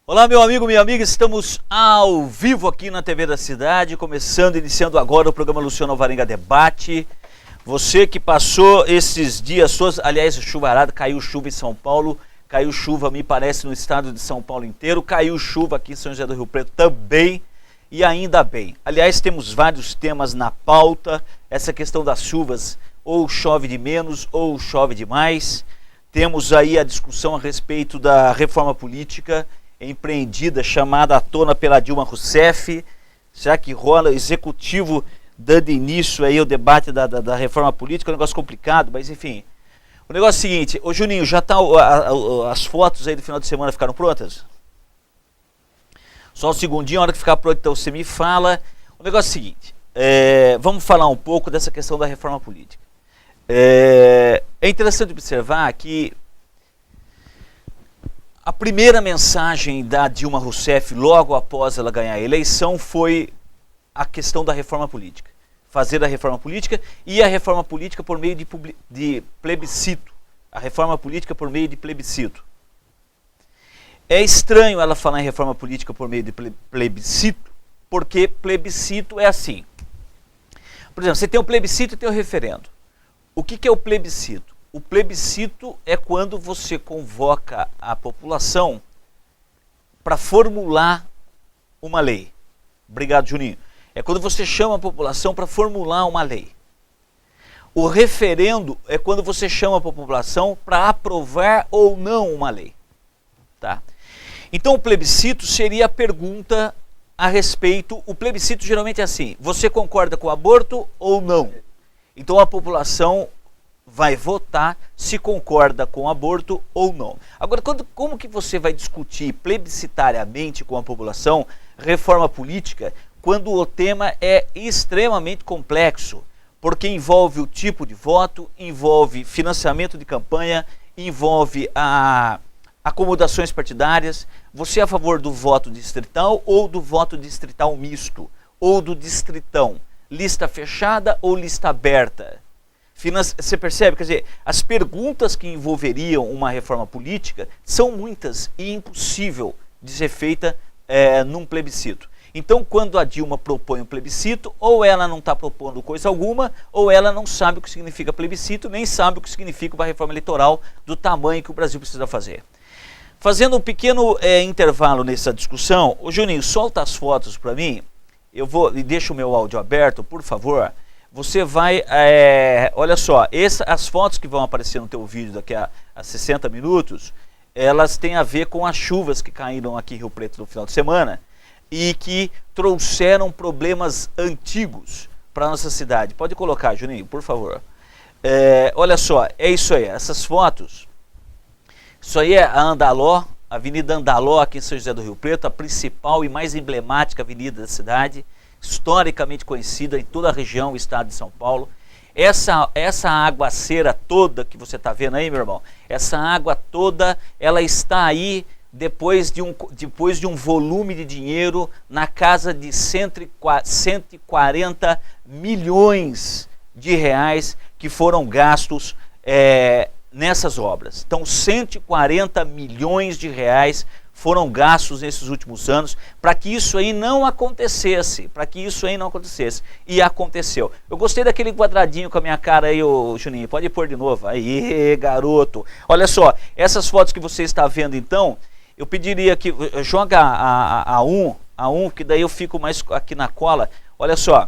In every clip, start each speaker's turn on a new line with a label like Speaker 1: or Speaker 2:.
Speaker 1: Olá, meu amigo, minha amiga, estamos ao vivo aqui na TV da Cidade, iniciando agora o programa Luciano Alvarenga Debate. Você que passou esses dias todos, aliás, chuvarada, caiu chuva em São Paulo, caiu chuva, me parece, no estado de São Paulo inteiro, caiu chuva aqui em São José do Rio Preto também, e ainda bem. Aliás, temos vários temas na pauta, essa questão das chuvas, ou chove de menos, ou chove de mais. Temos aí a discussão a respeito da reforma política empreendida, chamada à tona pela Dilma Rousseff. Será que rola executivo dando início aí ao debate da reforma política? É um negócio complicado, mas enfim. O negócio é o seguinte, ô Juninho, já tá as fotos aí do final de semana ficaram prontas? Só um segundinho, a hora que ficar pronto, então você me fala. O negócio é o seguinte, vamos falar um pouco dessa questão da reforma política. É interessante observar que a primeira mensagem da Dilma Rousseff, logo após ela ganhar a eleição, foi a questão da reforma política. Fazer a reforma política e a reforma política por meio de plebiscito. A reforma política por meio de plebiscito. É estranho ela falar em reforma política por meio de plebiscito, porque plebiscito é assim. Por exemplo, você tem o plebiscito e tem o referendo. O que é o plebiscito? O plebiscito é quando você convoca a população para formular uma lei. Obrigado, Juninho. É quando você chama a população para formular uma lei. O referendo é quando você chama a população para aprovar ou não uma lei. Tá? Então o plebiscito seria a pergunta a respeito. O plebiscito geralmente é assim: você concorda com o aborto ou não? Então a população vai votar se concorda com o aborto ou não. Agora, como que você vai discutir plebiscitariamente com a população reforma política quando o tema é extremamente complexo? Porque envolve o tipo de voto, envolve financiamento de campanha, envolve acomodações partidárias. Você é a favor do voto distrital ou do voto distrital misto? Ou do distritão? Lista fechada ou lista aberta? Você percebe? Quer dizer, as perguntas que envolveriam uma reforma política são muitas e impossível de ser feita num plebiscito. Então, quando a Dilma propõe um plebiscito, ou ela não está propondo coisa alguma, ou ela não sabe o que significa plebiscito, nem sabe o que significa uma reforma eleitoral do tamanho que o Brasil precisa fazer. Fazendo um pequeno intervalo nessa discussão, ô Juninho, solta as fotos para mim, e deixa o meu áudio aberto, por favor. Você vai, olha só, as fotos que vão aparecer no teu vídeo daqui a 60 minutos, elas têm a ver com as chuvas que caíram aqui em Rio Preto no final de semana e que trouxeram problemas antigos para a nossa cidade. Pode colocar, Juninho, por favor. Olha só, é isso aí, essas fotos. Isso aí é a Andaló, a Avenida Andaló aqui em São José do Rio Preto, a principal e mais emblemática avenida da cidade, historicamente conhecida em toda a região e estado de São Paulo. Essa aguaceira toda que você está vendo aí, meu irmão, essa água toda, ela está aí depois de um volume de dinheiro na casa de 140 milhões de reais que foram gastos nessas obras. Então, 140 milhões de reais foram gastos nesses últimos anos para que isso aí não acontecesse, e aconteceu. Eu gostei daquele quadradinho com a minha cara aí, ô Juninho, pode pôr de novo, aí garoto. Olha só, essas fotos que você está vendo então, eu pediria que joga a 1, que daí eu fico mais aqui na cola. Olha só,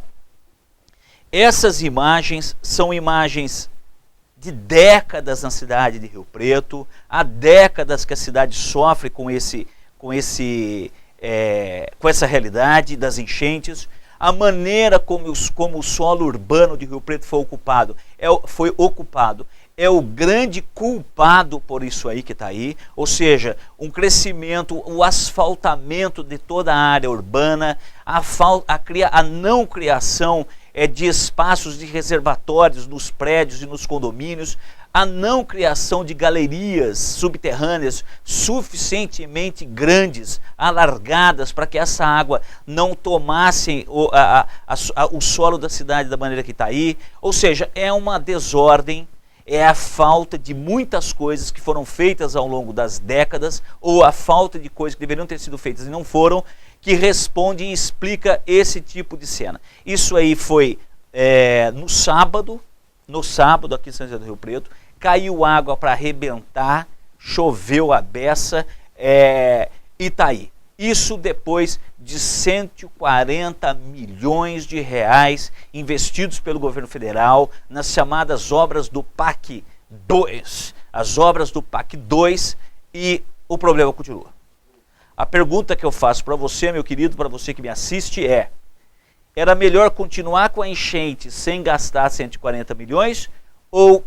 Speaker 1: essas imagens são imagens de décadas na cidade de Rio Preto, há décadas que a cidade sofre com essa realidade das enchentes, a maneira como o solo urbano de Rio Preto foi ocupado é o grande culpado por isso aí que está aí, ou seja, um crescimento, o asfaltamento de toda a área urbana, a não criação de espaços de reservatórios nos prédios e nos condomínios, a não criação de galerias subterrâneas suficientemente grandes, alargadas, para que essa água não tomasse o solo da cidade da maneira que está aí. Ou seja, é uma desordem, é a falta de muitas coisas que foram feitas ao longo das décadas, ou a falta de coisas que deveriam ter sido feitas e não foram, que responde e explica esse tipo de cena. Isso aí foi no sábado aqui em São José do Rio Preto, caiu água para arrebentar, choveu a beça, e tá aí. Isso depois de 140 milhões de reais investidos pelo governo federal nas chamadas obras do PAC 2. As obras do PAC 2, e o problema continua. A pergunta que eu faço para você, meu querido, para você que me assiste era melhor continuar com a enchente sem gastar 140 milhões ou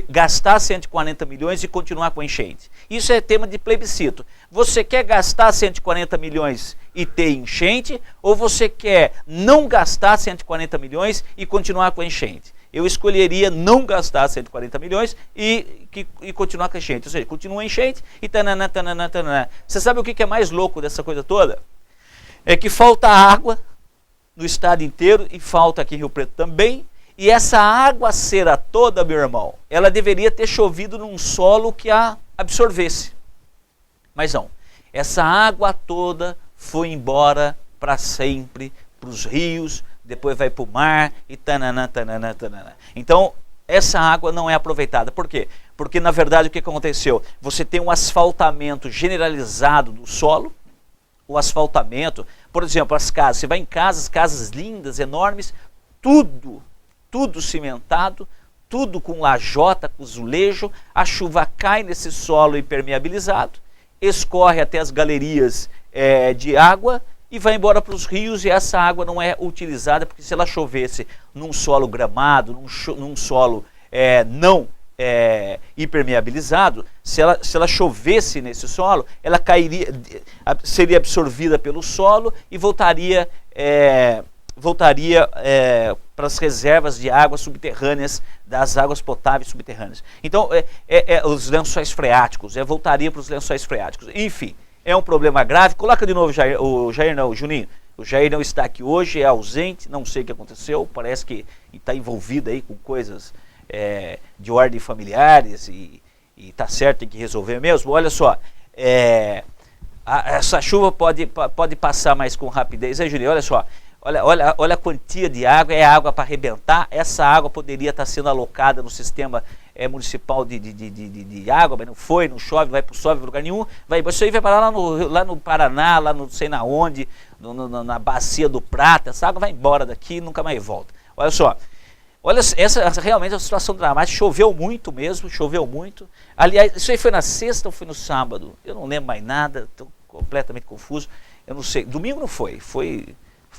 Speaker 1: gastar 140 milhões e continuar com a enchente? Isso é tema de plebiscito. Você quer gastar 140 milhões e ter enchente, ou você quer não gastar 140 milhões e continuar com a enchente? Eu escolheria não gastar 140 milhões e continuar com a enchente. Ou seja, continua a enchente e tananã, tananã, tananã. Você sabe o que é mais louco dessa coisa toda? É que falta água no estado inteiro, e falta aqui em Rio Preto também. E essa aguaceira toda, meu irmão, ela deveria ter chovido num solo que a absorvesse. Mas não. Essa água toda foi embora para sempre, para os rios, depois vai para o mar e tananã, tananã, tananã. Então, essa água não é aproveitada. Por quê? Porque, na verdade, o que aconteceu? Você tem um asfaltamento generalizado do solo. O asfaltamento, por exemplo, as casas. Você vai em casas lindas, enormes, tudo cimentado, tudo com lajota, com azulejo, a chuva cai nesse solo impermeabilizado, escorre até as galerias de água e vai embora para os rios, e essa água não é utilizada, porque se ela chovesse num solo gramado, num solo não impermeabilizado, se ela chovesse nesse solo, ela cairia, seria absorvida pelo solo e voltaria para as reservas de águas subterrâneas, das águas potáveis subterrâneas. Então, os lençóis freáticos, voltaria para os lençóis freáticos. Enfim, é um problema grave. Coloca de novo o Juninho. O Jair não está aqui hoje, é ausente, não sei o que aconteceu, parece que está envolvido aí com coisas de ordem familiares, e está certo, tem que resolver mesmo. Olha só, essa chuva pode passar mais com rapidez. Aí, Juninho, olha só. Olha a quantia de água, é água para arrebentar. Essa água poderia estar sendo alocada no sistema municipal de água, mas não foi, não chove, vai para lugar nenhum. Isso aí vai parar lá no Paraná, lá não sei na onde, na bacia do Prata. Essa água vai embora daqui e nunca mais volta. Olha só, essa realmente é uma situação dramática. Choveu muito mesmo, choveu muito. Aliás, isso aí foi na sexta ou foi no sábado? Eu não lembro mais nada, estou completamente confuso. Eu não sei, domingo não foi, foi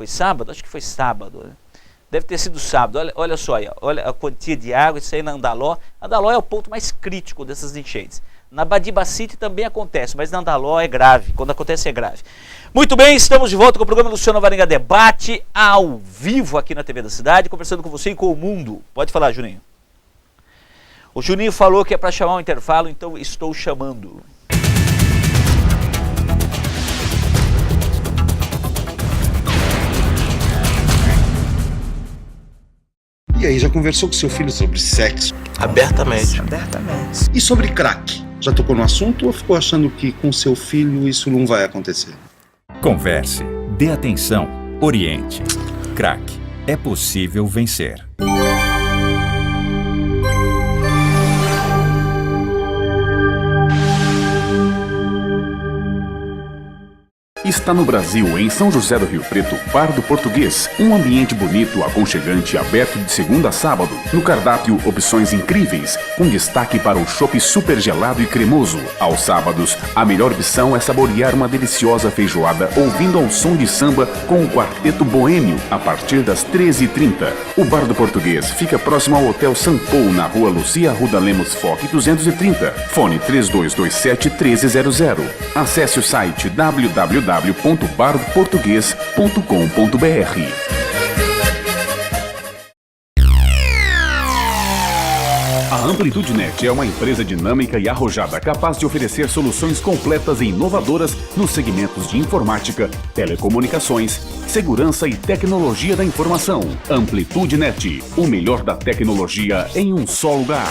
Speaker 1: sábado? Acho que foi sábado, né? Deve ter sido sábado. Olha só aí, olha a quantia de água. Isso aí na Andaló. Andaló é o ponto mais crítico dessas enchentes. Na Badibacite também acontece, mas na Andaló é grave. Quando acontece é grave. Muito bem, estamos de volta com o programa Luciano Varenga Debate, ao vivo aqui na TV da Cidade, conversando com você e com o mundo. Pode falar, Juninho. O Juninho falou que é para chamar um intervalo, então estou chamando.
Speaker 2: E aí, já conversou com seu filho sobre sexo?
Speaker 3: Abertamente.
Speaker 2: E sobre crack? Já tocou no assunto ou ficou achando que com seu filho isso não vai acontecer?
Speaker 4: Converse, dê atenção, oriente. Crack, é possível vencer.
Speaker 5: Está no Brasil, em São José do Rio Preto, Bar do Português. Um ambiente bonito, aconchegante, aberto de segunda a sábado. No cardápio, opções incríveis, com destaque para o chopp super gelado e cremoso. Aos sábados, a melhor opção é saborear uma deliciosa feijoada ouvindo ao som de samba com o Quarteto Boêmio, a partir das 13h30. O Bar do Português fica próximo ao Hotel Sampou, na rua Lucia Arruda Lemos Foch 230. Fone 3227-1300. Acesse o site www.bardoportugues.com.br. A Amplitude Net é uma empresa dinâmica e arrojada capaz de oferecer soluções completas e inovadoras nos segmentos de informática, telecomunicações, segurança e tecnologia da informação. Amplitude Net, o melhor da tecnologia em um só lugar.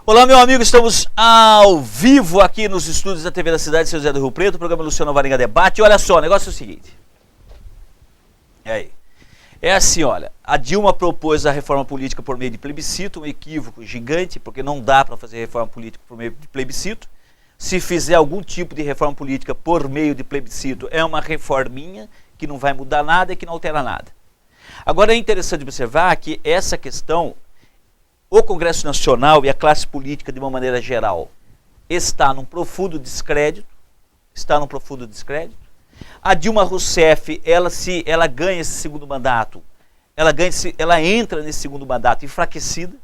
Speaker 1: Olá, meu amigo, estamos ao vivo aqui nos estúdios da TV da Cidade, São José do Rio Preto, programa Luciano Varenga Debate. E olha só, o negócio é o seguinte. É assim, olha, a Dilma propôs a reforma política por meio de plebiscito, um equívoco gigante, porque não dá para fazer reforma política por meio de plebiscito. Se fizer algum tipo de reforma política por meio de plebiscito, é uma reforminha que não vai mudar nada e que não altera nada. Agora é interessante observar que essa questão, o Congresso Nacional e a classe política de uma maneira geral está num profundo descrédito, A Dilma Rousseff, ela ganha esse segundo mandato, ela entra nesse segundo mandato enfraquecida,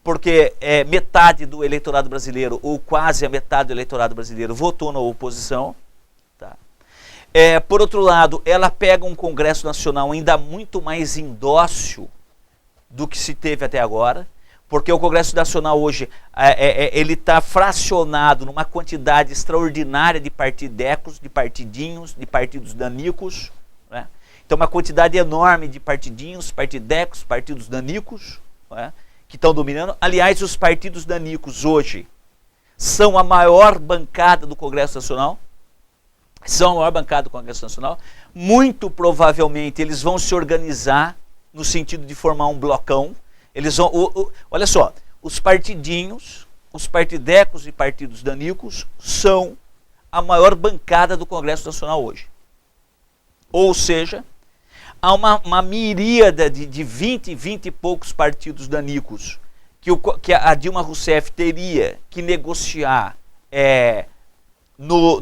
Speaker 1: porque metade do eleitorado brasileiro, ou quase a metade do eleitorado brasileiro, votou na oposição. Tá? Por outro lado, ela pega um Congresso Nacional ainda muito mais indócil do que se teve até agora, porque o Congresso Nacional hoje ele está fracionado numa quantidade extraordinária de partidecos, de partidinhos, de partidos danicos, né? Então uma quantidade enorme de partidinhos, partidecos, partidos danicos, né? Que estão dominando. Aliás, os partidos danicos hoje são a maior bancada do Congresso Nacional, muito provavelmente eles vão se organizar no sentido de formar um blocão. Eles vão, olha só, os partidinhos, os partidecos e partidos danicos são a maior bancada do Congresso Nacional hoje. Ou seja, há uma miríada de 20 e poucos partidos danicos que a Dilma Rousseff teria que negociar no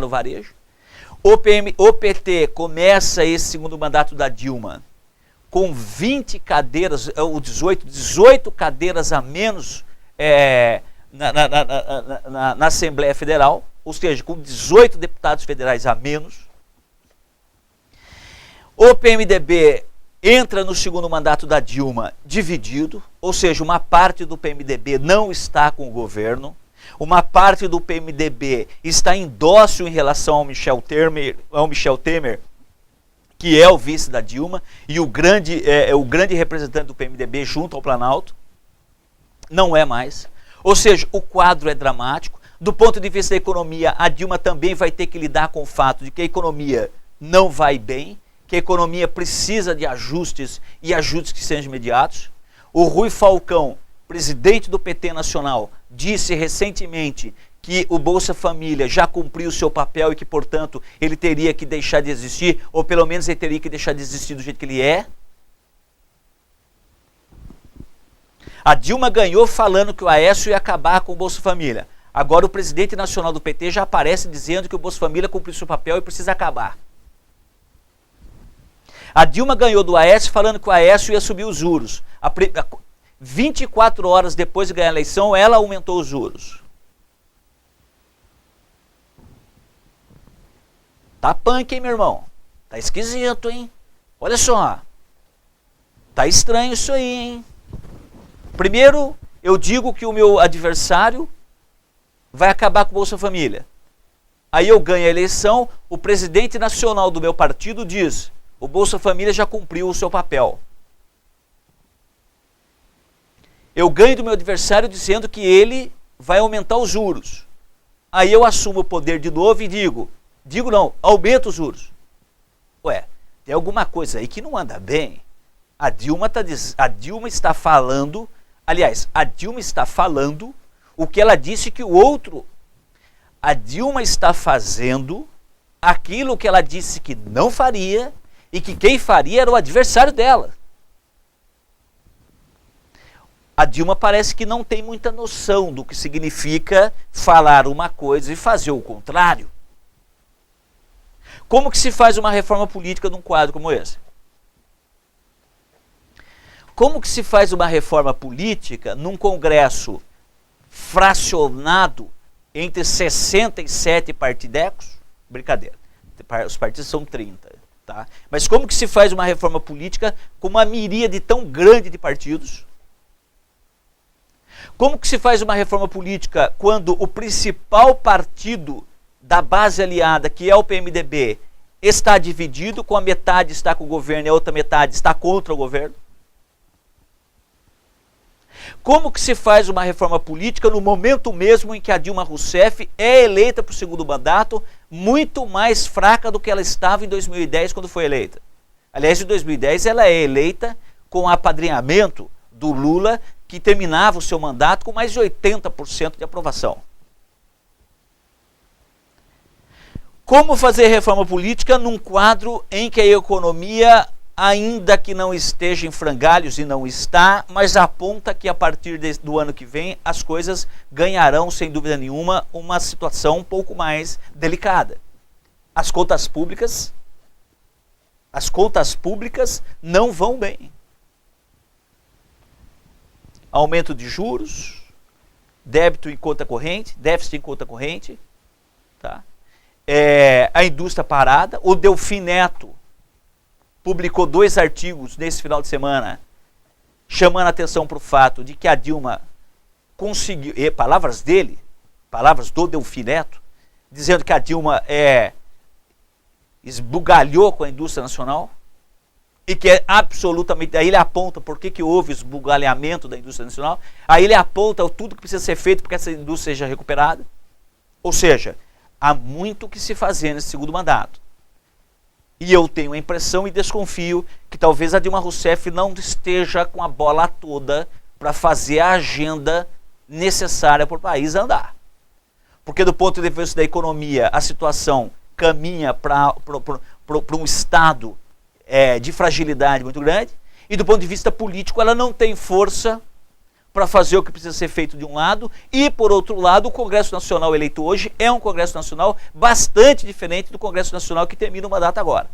Speaker 1: varejo, O PT começa esse segundo mandato da Dilma com 20 cadeiras, ou 18 cadeiras a menos na Assembleia Federal, ou seja, com 18 deputados federais a menos. O PMDB entra no segundo mandato da Dilma dividido, ou seja, uma parte do PMDB não está com o governo. Uma parte do PMDB está em dócil em relação ao Michel Temer, que é o vice da Dilma, e o grande representante do PMDB junto ao Planalto. Não é mais. Ou seja, o quadro é dramático. Do ponto de vista da economia, a Dilma também vai ter que lidar com o fato de que a economia não vai bem, que a economia precisa de ajustes e ajustes que sejam imediatos. O Rui Falcão, presidente do PT Nacional, disse recentemente que o Bolsa Família já cumpriu o seu papel e que, portanto, ele teria que deixar de existir, ou pelo menos ele teria que deixar de existir do jeito que ele é. A Dilma ganhou falando que o Aécio ia acabar com o Bolsa Família. Agora o presidente nacional do PT já aparece dizendo que o Bolsa Família cumpriu o seu papel e precisa acabar. A Dilma ganhou do Aécio falando que o Aécio ia subir os juros. 24 horas depois de ganhar a eleição, ela aumentou os juros. Tá punk, hein, meu irmão? Tá esquisito, hein? Olha só. Tá estranho isso aí, hein? Primeiro, eu digo que o meu adversário vai acabar com o Bolsa Família. Aí eu ganho a eleição, o presidente nacional do meu partido diz: o Bolsa Família já cumpriu o seu papel. Eu ganho do meu adversário dizendo que ele vai aumentar os juros. Aí eu assumo o poder de novo e digo não, aumenta os juros. Ué, tem alguma coisa aí que não anda bem. A Dilma está falando, aliás, a Dilma está falando o que ela disse que o outro. A Dilma está fazendo aquilo que ela disse que não faria e que quem faria era o adversário dela. A Dilma parece que não tem muita noção do que significa falar uma coisa e fazer o contrário. Como que se faz uma reforma política num quadro como esse? Como que se faz uma reforma política num Congresso fracionado entre 67 partidecos? Brincadeira, os partidos são 30. Tá? Mas como que se faz uma reforma política com uma miríade tão grande de partidos? Como que se faz uma reforma política quando o principal partido da base aliada, que é o PMDB, está dividido, com a metade está com o governo e a outra metade está contra o governo? Como que se faz uma reforma política no momento mesmo em que a Dilma Rousseff é eleita para o segundo mandato, muito mais fraca do que ela estava em 2010 quando foi eleita? Aliás, em 2010 ela é eleita com apadrinhamento do Lula, que terminava o seu mandato com mais de 80% de aprovação. Como fazer reforma política num quadro em que a economia, ainda que não esteja em frangalhos, e não está, mas aponta que a partir do ano que vem as coisas ganharão, sem dúvida nenhuma, uma situação um pouco mais delicada. As contas públicas não vão bem. Aumento de juros, débito em conta corrente, déficit em conta corrente, tá? A indústria parada. O Delfim Neto publicou 2 artigos nesse final de semana chamando a atenção para o fato de que a Dilma conseguiu, palavras dele, palavras do Delfim Neto, dizendo que a Dilma esbugalhou com a indústria nacional e que é absolutamente... Aí ele aponta por que houve esbugalhamento da indústria nacional, aí ele aponta tudo que precisa ser feito para que essa indústria seja recuperada. Ou seja, há muito o que se fazer nesse segundo mandato. E eu tenho a impressão e desconfio que talvez a Dilma Rousseff não esteja com a bola toda para fazer a agenda necessária para o país andar. Porque do ponto de vista da economia, a situação caminha para um estado de fragilidade muito grande, e do ponto de vista político ela não tem força para fazer o que precisa ser feito de um lado, e por outro lado o Congresso Nacional eleito hoje é um Congresso Nacional bastante diferente do Congresso Nacional que termina o mandato agora.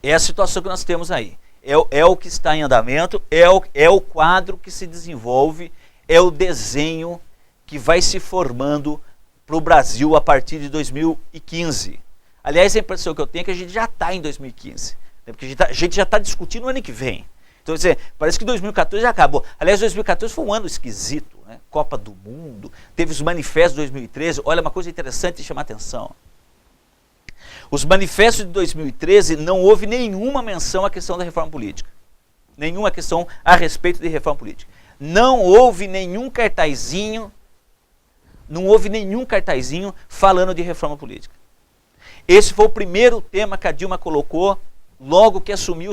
Speaker 1: É a situação que nós temos aí. É o que está em andamento, é o quadro que se desenvolve, é o desenho que vai se formando para o Brasil a partir de 2015. Aliás, a impressão que eu tenho é que a gente já está em 2015, né? Porque a gente já está discutindo o ano que vem. Então, parece que 2014 já acabou. Aliás, 2014 foi um ano esquisito, né? Copa do Mundo, teve os manifestos de 2013. Olha, uma coisa interessante de chamar a atenção. Os manifestos de 2013 não houve nenhuma menção à questão da reforma política. Nenhuma questão a respeito de reforma política. Não houve nenhum cartazinho falando de reforma política. Esse foi o primeiro tema que a Dilma colocou logo que assumiu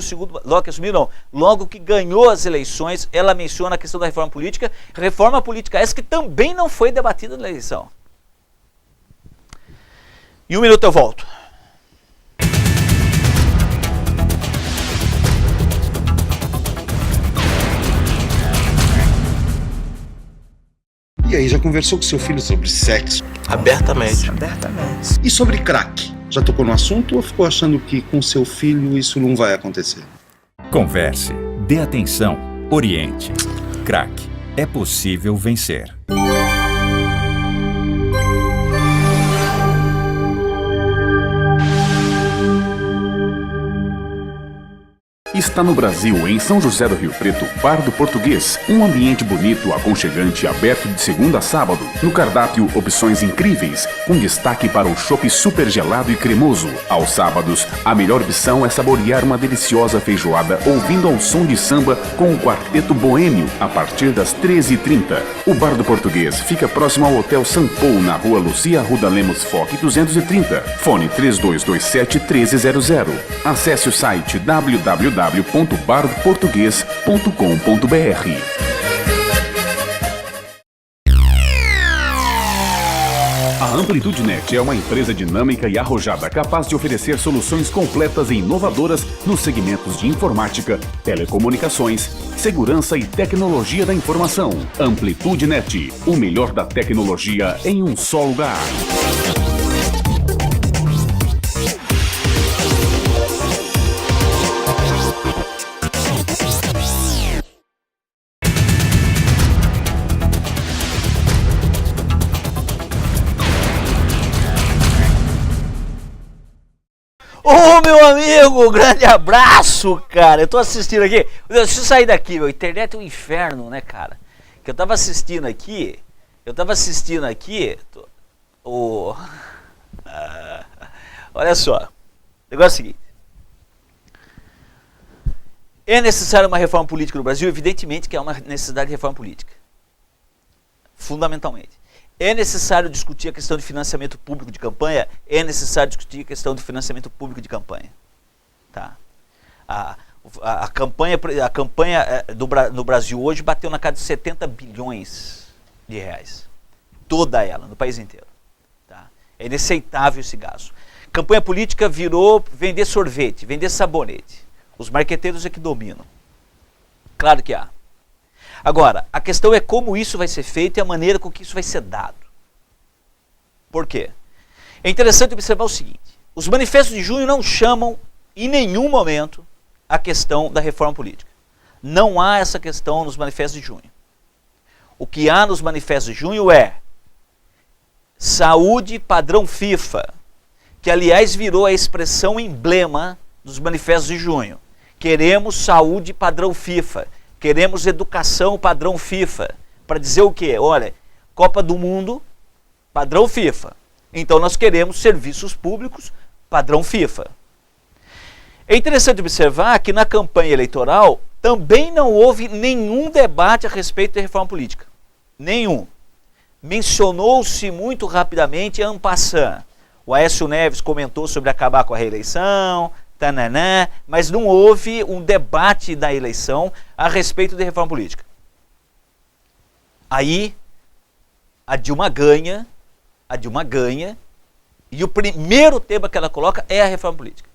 Speaker 1: logo que ganhou as eleições. Ela menciona a questão da reforma política essa que também não foi debatida na eleição. Em 1 minuto eu volto.
Speaker 2: E aí, já conversou com seu filho sobre sexo?
Speaker 3: Abertamente.
Speaker 2: E sobre crack? Já tocou no assunto ou ficou achando que com seu filho isso não vai acontecer?
Speaker 4: Converse, dê atenção, oriente. Crack, é possível vencer.
Speaker 5: Está no Brasil, em São José do Rio Preto, Bar do Português. Um ambiente bonito, aconchegante, aberto de segunda a sábado. No cardápio, opções incríveis, com destaque para o chopp super gelado e cremoso. Aos sábados, a melhor opção é saborear uma deliciosa feijoada ouvindo ao som de samba com o Quarteto Boêmio, a partir das 13h30. O Bar do Português fica próximo ao Hotel Sampou, na rua Lucia Arruda Lemos Foch 230. Fone 3227-1300. Acesse o site www.bardoportugues.com.br. A Amplitude Net é uma empresa dinâmica e arrojada capaz de oferecer soluções completas e inovadoras nos segmentos de informática, telecomunicações, segurança e tecnologia da informação. Amplitude Net, o melhor da tecnologia em um só lugar.
Speaker 1: Ô, meu amigo, grande abraço, cara. Eu tô assistindo aqui. Deixa eu sair daqui, meu. Internet é um inferno, né, cara? Que eu tava assistindo aqui. Olha só. O negócio é o seguinte. É necessária uma reforma política no Brasil? Evidentemente que é uma necessidade de reforma política. Fundamentalmente. É necessário discutir a questão de financiamento público de campanha? É necessário discutir a questão do financiamento público de campanha. Tá? A campanha no Brasil hoje bateu na casa de 70 bilhões de reais. Toda ela, no país inteiro. Tá? É inaceitável esse gasto. Campanha política virou vender sorvete, vender sabonete. Os marqueteiros é que dominam. Claro que há. Agora, a questão é como isso vai ser feito e a maneira com que isso vai ser dado. Por quê? É interessante observar o seguinte. Os manifestos de junho não chamam, em nenhum momento, a questão da reforma política. Não há essa questão nos manifestos de junho. O que há nos manifestos de junho é saúde padrão FIFA, que aliás virou a expressão emblema dos manifestos de junho. Queremos saúde padrão FIFA. Queremos educação padrão FIFA. Para dizer o quê? Olha, Copa do Mundo, padrão FIFA. Então nós queremos serviços públicos padrão FIFA. É interessante observar que na campanha eleitoral também não houve nenhum debate a respeito da reforma política. Nenhum. Mencionou-se muito rapidamente en passant. O Aécio Neves comentou sobre acabar com a reeleição, tananã, mas não houve um debate da eleição a respeito de reforma política. Aí, a Dilma ganha, e o primeiro tema que ela coloca é a reforma política.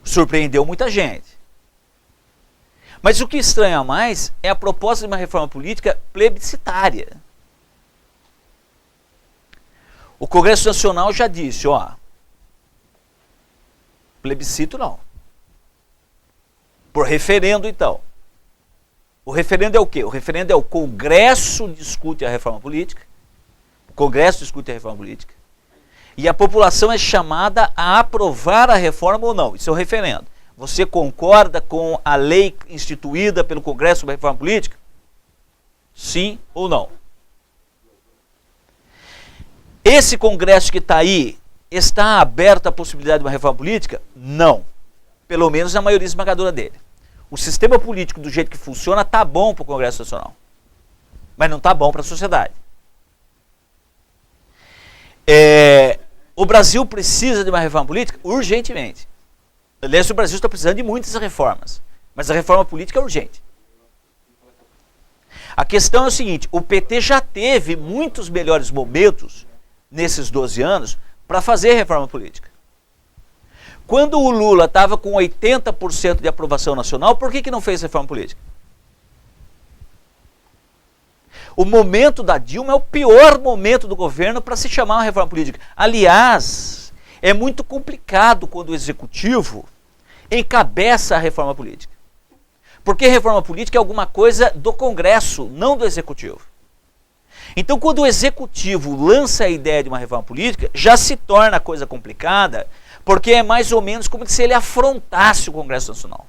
Speaker 1: Surpreendeu muita gente. Mas o que estranha mais é a proposta de uma reforma política plebiscitária. O Congresso Nacional já disse, ó, plebiscito não. Por referendo, então. O referendo é o quê? O referendo é o Congresso discute a reforma política. O Congresso discute a reforma política. E a população é chamada a aprovar a reforma ou não. Isso é o referendo. Você concorda com a lei instituída pelo Congresso sobre a reforma política? Sim ou não? Esse Congresso que está aí, está aberto à possibilidade de uma reforma política? Não. Pelo menos na maioria esmagadora dele. O sistema político do jeito que funciona está bom para o Congresso Nacional. Mas não está bom para a sociedade. O Brasil precisa de uma reforma política? Urgentemente. Aliás, o Brasil está precisando de muitas reformas. Mas a reforma política é urgente. A questão é o seguinte, o PT já teve muitos melhores momentos nesses 12 anos para fazer reforma política. Quando o Lula estava com 80% de aprovação nacional, por que não fez reforma política? O momento da Dilma é o pior momento do governo para se chamar uma reforma política. Aliás, é muito complicado quando o executivo encabeça a reforma política. Porque reforma política é alguma coisa do Congresso, não do executivo. Então, quando o executivo lança a ideia de uma reforma política, já se torna a coisa complicada, porque é mais ou menos como se ele afrontasse o Congresso Nacional.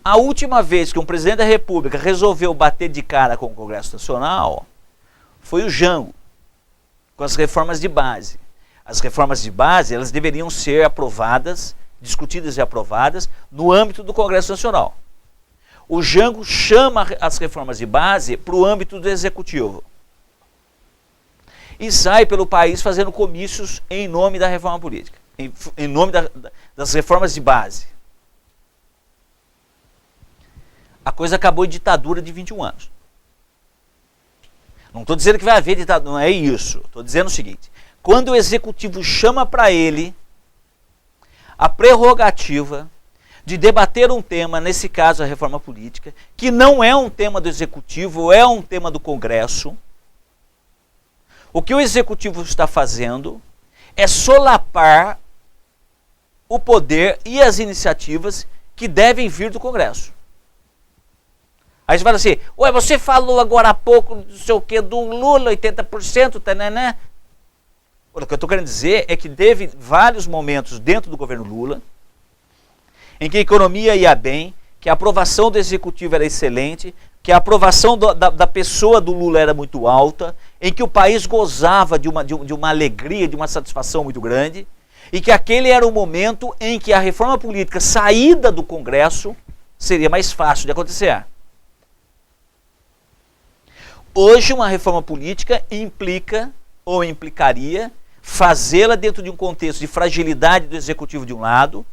Speaker 1: A última vez que um presidente da República resolveu bater de cara com o Congresso Nacional foi o Jango, com as reformas de base. As reformas de base, elas deveriam ser aprovadas, discutidas e aprovadas no âmbito do Congresso Nacional. O Jango chama as reformas de base para o âmbito do executivo. E sai pelo país fazendo comícios em nome da reforma política, em nome das reformas de base. A coisa acabou em ditadura de 21 anos. Não estou dizendo que vai haver ditadura, não é isso. Estou dizendo o seguinte, quando o executivo chama para ele a prerrogativa de debater um tema, nesse caso a reforma política, que não é um tema do executivo, é um tema do Congresso, o que o executivo está fazendo é solapar o poder e as iniciativas que devem vir do Congresso. Aí você fala assim, ué, você falou agora há pouco, não sei o que, do Lula, 80%, tananã. O que eu estou querendo dizer é que teve vários momentos dentro do governo Lula em que a economia ia bem, que a aprovação do executivo era excelente, que a aprovação da pessoa do Lula era muito alta, em que o país gozava de uma alegria, de uma satisfação muito grande, e que aquele era o momento em que a reforma política saída do Congresso seria mais fácil de acontecer. Hoje, uma reforma política implica ou implicaria fazê-la dentro de um contexto de fragilidade do executivo de um lado,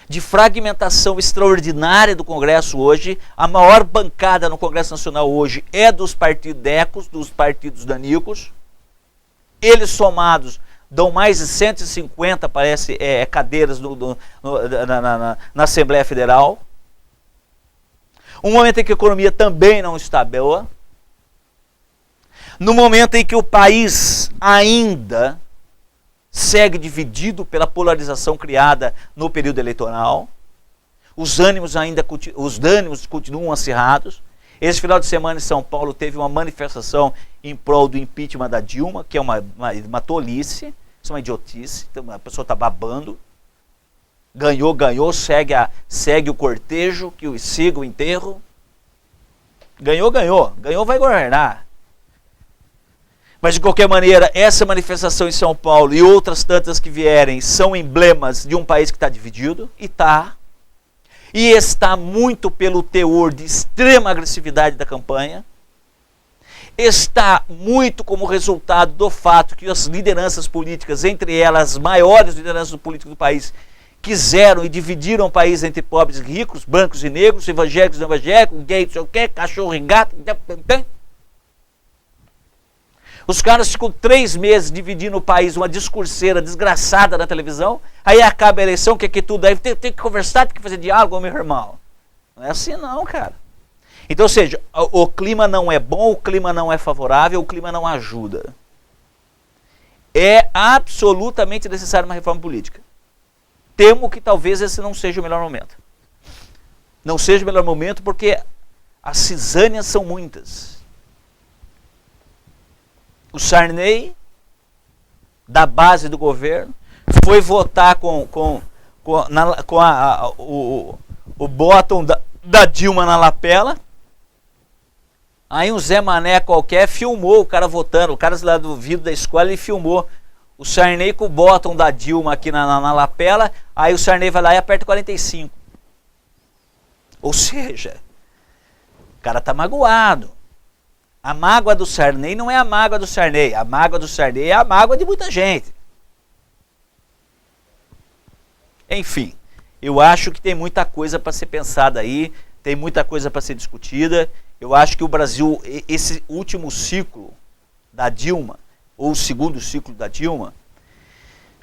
Speaker 1: de fragmentação extraordinária do Congresso hoje. A maior bancada no Congresso Nacional hoje é dos partidecos, dos partidos danicos. Eles somados dão mais de 150, parece, cadeiras na Assembleia Federal. Um momento em que a economia também não está boa. No momento em que o país ainda segue dividido pela polarização criada no período eleitoral, os ânimos continuam acirrados. Esse final de semana em São Paulo teve uma manifestação em prol do impeachment da Dilma, que é uma tolice, isso é uma idiotice, então a pessoa está babando. Ganhou, segue o cortejo, que siga o enterro. Ganhou, vai governar. Mas, de qualquer maneira, essa manifestação em São Paulo e outras tantas que vierem são emblemas de um país que está dividido, e está. E está muito pelo teor de extrema agressividade da campanha. Está muito como resultado do fato que as lideranças políticas, entre elas as maiores lideranças políticas do país, quiseram e dividiram o país entre pobres e ricos, brancos e negros, evangélicos e não evangélicos, gays, não sei o quê, cachorro e gato. Os caras ficam 3 meses dividindo o país, uma discurseira desgraçada na televisão, aí acaba a eleição, que aqui tudo aí tem que conversar, tem que fazer diálogo, meu irmão. Não é assim não, cara. Então, ou seja, o clima não é bom, o clima não é favorável, o clima não ajuda. É absolutamente necessária uma reforma política. Temo que talvez esse não seja o melhor momento. Não seja o melhor momento porque as cisâneas são muitas. O Sarney, da base do governo, foi votar com o bottom da Dilma na lapela. Aí um Zé Mané qualquer filmou o cara votando, o cara lá do vidro da escola, ele filmou o Sarney com o bottom da Dilma aqui na lapela. Aí o Sarney vai lá e aperta 45. Ou seja, o cara tá magoado. A mágoa do Sarney não é a mágoa do Sarney. A mágoa do Sarney é a mágoa de muita gente. Enfim, eu acho que tem muita coisa para ser pensada aí, tem muita coisa para ser discutida. Eu acho que o Brasil, esse último ciclo da Dilma, ou o segundo ciclo da Dilma,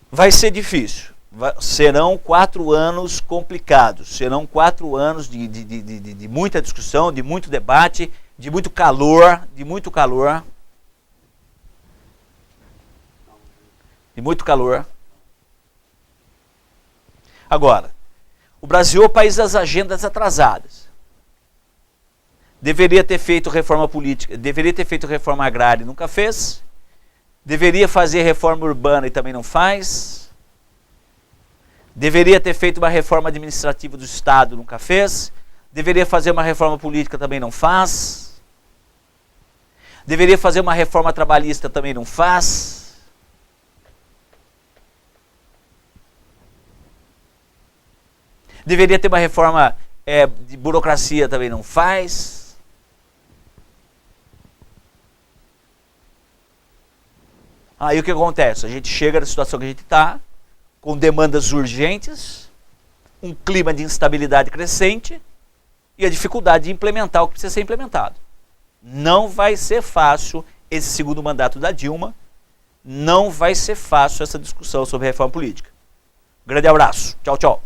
Speaker 1: vai ser difícil. Serão 4 anos complicados, serão 4 anos de muita discussão, de muito debate, de muito calor, de muito calor. Agora, o Brasil é o país das agendas atrasadas. Deveria ter feito reforma política, deveria ter feito reforma agrária e nunca fez. Deveria fazer reforma urbana e também não faz. Deveria ter feito uma reforma administrativa do Estado, nunca fez. Deveria fazer uma reforma política, também não faz. Deveria fazer uma reforma trabalhista, também não faz. Deveria ter uma reforma de burocracia, também não faz. Aí o que acontece? A gente chega na situação que a gente está, com demandas urgentes, um clima de instabilidade crescente e a dificuldade de implementar o que precisa ser implementado. Não vai ser fácil esse segundo mandato da Dilma, não vai ser fácil essa discussão sobre reforma política. Grande abraço, tchau, tchau.